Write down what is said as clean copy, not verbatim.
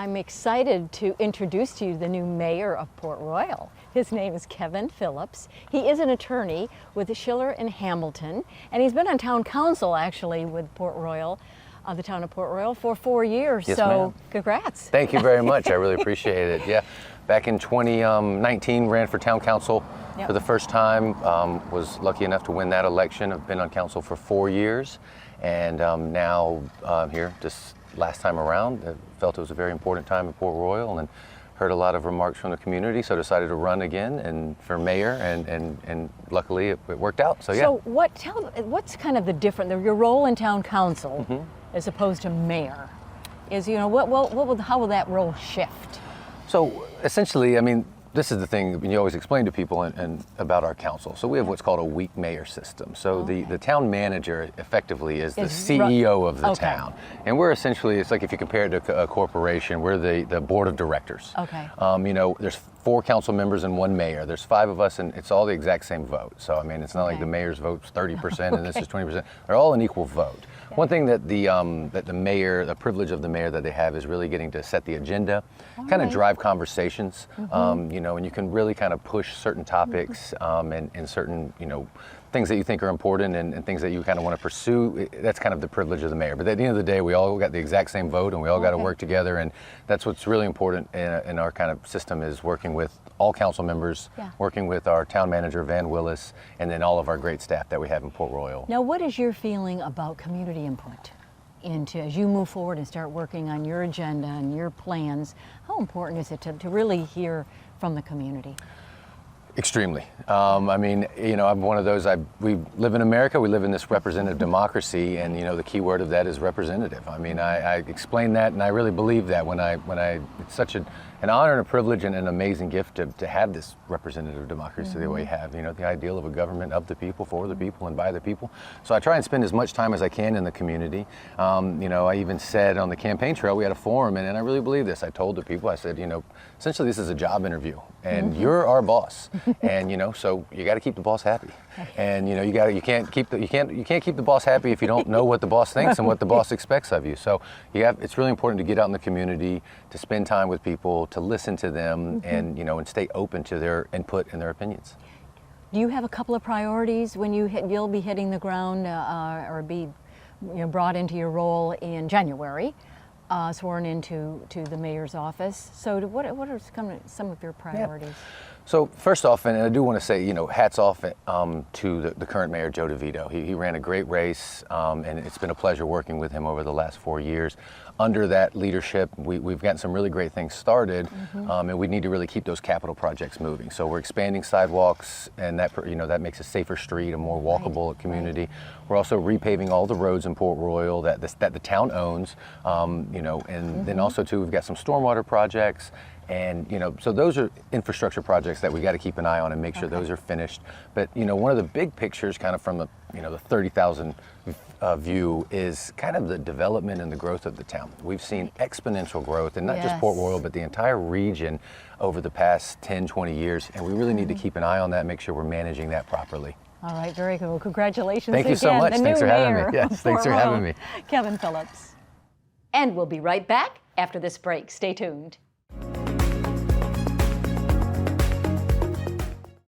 I'm excited to introduce to you the new mayor of Port Royal. His name is Kevin Phillips. He is an attorney with Schiller and Hamilton, and he's been on town council actually with Port Royal, the town of Port Royal, for 4 years. Yes, so ma'am. Congrats. Thank you very much. I really appreciate it. Yeah, back in 2019, ran for town council for the first time. Was lucky enough to win that election. I've been on council for 4 years, and now here this last time around. I felt it was a very important time in Port Royal, and heard a lot of remarks from the community, so decided to run again and for mayor, and luckily it worked out. So yeah. So what's kind of the difference, your role in town council as opposed to mayor? Is, you know, how will that role shift? So essentially, I mean, this is the thing you always explain to people and about our council. So we have what's called a weak mayor system. So the town manager effectively is the CEO of the town. And we're essentially, it's like if you compare it to a corporation, we're the board of directors. Okay. You know, there's 4 council members and 1 mayor. There's 5 of us, and it's all the exact same vote. So I mean, it's not like the mayor's vote's 30% and this is 20%. They're all an equal vote. One thing that the mayor, the privilege of the mayor that they have is really getting to set the agenda, kind of drive conversations, you know, and you can really kind of push certain topics and certain, you know, things that you think are important and things that you kind of want to pursue. That's kind of the privilege of the mayor. But at the end of the day, we all got the exact same vote, and we all got to work together, and that's what's really important in our kind of system, is working with all council members, working with our town manager, Van Willis, and then all of our great staff that we have in Port Royal. Now, what is your feeling about community input as you move forward and start working on your agenda and your plans? How important is it to really hear from the community? Extremely. I mean, you know, I'm one of those, we live in America, we live in this representative democracy, and, you know, the key word of that is representative. I mean, I explain that, and I really believe that when it's such an honor and a privilege and an amazing gift to have this representative democracy the way we have, you know, the ideal of a government of the people, for the people, and by the people. So I try and spend as much time as I can in the community. You know, I even said on the campaign trail, we had a forum, and I really believe this. I told the people, I said, you know, essentially this is a job interview, and you're our boss. And you know, so you got to keep the boss happy, and you know, you can't keep the boss happy if you don't know what the boss thinks and what the boss expects of you. So it's really important to get out in the community, to spend time with people, to listen to them, and you know, and stay open to their input and their opinions. Do you have a couple of priorities when you'll be hitting the ground or be brought into your role in January? Sworn into the mayor's office. So what are some of your priorities? So first off, and I do want to say, you know, hats off to the current mayor, Joe DeVito. He ran a great race, and it's been a pleasure working with him over the last 4 years. Under that leadership, we've gotten some really great things started, and we need to really keep those capital projects moving. So we're expanding sidewalks, and that, you know, that makes a safer street, a more walkable community. We're also repaving all the roads in Port Royal that the town owns, you know, and then also too, we've got some stormwater projects. And you know, so those are infrastructure projects that we got to keep an eye on and make sure those are finished. But you know, one of the big pictures, kind of from the, you know, the 30,000 view, is kind of the development and the growth of the town. We've seen exponential growth, and not just Port Royal, but the entire region over the past 10, 20 years. And we really need to keep an eye on that, make sure we're managing that properly. All right, very good. Well, congratulations again. Thank you so much. Thanks for having me. Yes, thanks for having me. Kevin Phillips. And we'll be right back after this break. Stay tuned.